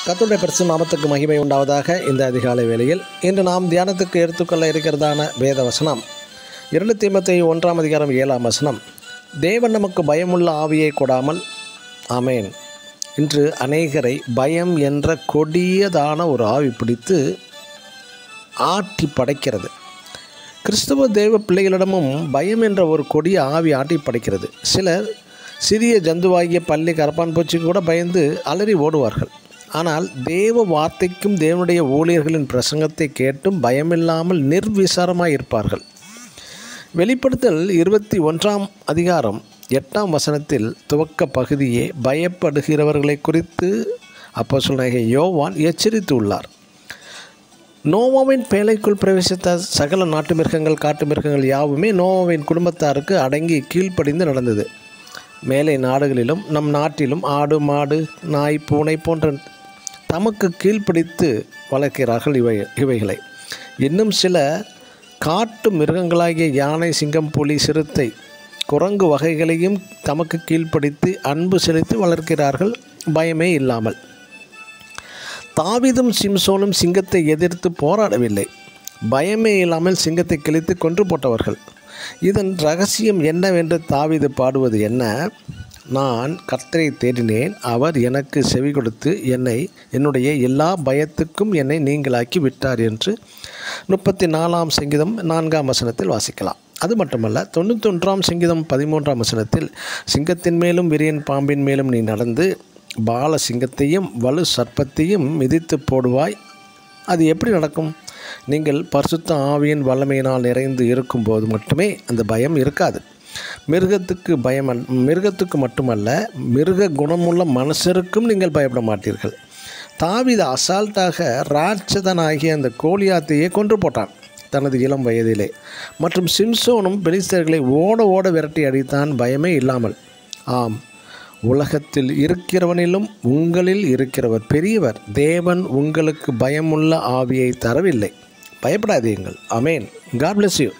கர்த்தருடைய பரிசுத்த நாமத்துக்கு மகிமை உண்டாவதாக. இந்த அதிகாலை வேளையில் இன்று நாம் தியானத்துக்கு எடுத்துக்கொள்ள இருக்கிறதான வேத வசனம் 2 தீமோத்தேயு 1:7 தேவன் நமக்கு பயமுள்ள ஆவியை கொடாமல். ஆமேன். இன்று அநேகரை பயம் என்ற கொடியதான ஒரு ஆவி பிடித்து ஆட்டி படைக்கிறது. கிறிஸ்துவ தேவ பிள்ளைகளிடமும் பயம் என்ற ஒரு கொடிய ஆவி ஆட்டி படைக்கிறது. சிலர் சிறிய ஜந்துவாகிய பள்ளி கரப்பான் பூச்சிக்கு கூட பயந்து அலறி ஓடுவார்கள். ஆனால் தேவ வார்த்தைக்கும் தேவனுடைய ஊழியர்களின் பிரசங்கத்தை கேட்டும் பயமில்லாமல் நிர்விசாரமாக இருப்பார்கள். வெளிப்படுத்தல் 21:8 துவக்க பகுதியே பயப்படுகிறவர்களை குறித்து அப்போஸ்தலனாகிய யோவான் எச்சரித்து உள்ளார். நோவாவின் பேழைக்குள் பிரவேசித்த சகல நாட்டு மிருகங்கள் காட்டு மிருகங்கள் யாவுமே நோவாவின் குடும்பத்தாருக்கு அடங்கி கீழ்ப்படிந்து நடந்தது. மேலை நாடுகளிலும் நம் நாட்டிலும் ஆடு மாடு நாய் பூனை போன்ற தமக்கு கீழ்ப்பிடித்து வளர்க்கிறார்கள் இவைகளை. இன்னும் சில காட்டு மிருகங்களாகிய யானை சிங்கம் புலி சிறுத்தை குரங்கு வகைகளையும் தமக்கு கீழ்ப்பிடித்து அன்பு செலுத்தி வளர்க்கிறார்கள் பயமே இல்லாமல். தாவீதும் சிம்சோனும் சிங்கத்தை எதிர்த்து போராடவில்லை. பயமே இல்லாமல் சிங்கத்தை கிழித்து கொன்று போட்டவர்கள். இதன் ரகசியம் என்னவென்று தாவீது பாடுவது என்ன? நான் கர்த்தரை தேடினேன், அவர் எனக்கு செவி கொடுத்து என்னுடைய எல்லா பயத்துக்கும் என்னை நீங்களாக்கி விட்டார் என்று 34 சங்கீதம் 4 வாசிக்கலாம். அது மட்டுமல்ல, 91 சங்கீதம் 13 சிங்கத்தின் மேலும் விரியன் பாம்பின் மேலும் நீ நடந்து பால சிங்கத்தையும் வலு சர்ப்பத்தையும் மிதித்து போடுவாய். அது எப்படி நடக்கும்? நீங்கள் பரிசுத்த ஆவியின் வல்லமையினால் நிறைந்து இருக்கும்போது மட்டுமே அந்த பயம் இருக்காது. மிருகத்துக்கு மட்டுமல்ல, மிருக குணமுள்ள மனுஷருக்கும் நீங்கள் பயப்பட மாட்டீர்கள். தாவீது அசால்ட்டாக ராட்சதனாகிய அந்த கோலியாத்தையே கொன்று போட்டான் தனது இளம் வயதிலே. மற்றும் சிம்சோனும் பெலிஸ்தர்களை ஓட விரட்டி அடித்தான் பயமே இல்லாமல். ஆம், உலகத்தில் இருக்கிறவனிலும் உங்களில் இருக்கிறவர் பெரியவர். தேவன் உங்களுக்கு பயமுள்ள ஆவியை தரவில்லை. பயப்படாதீர்கள். ஆமேன். God bless you.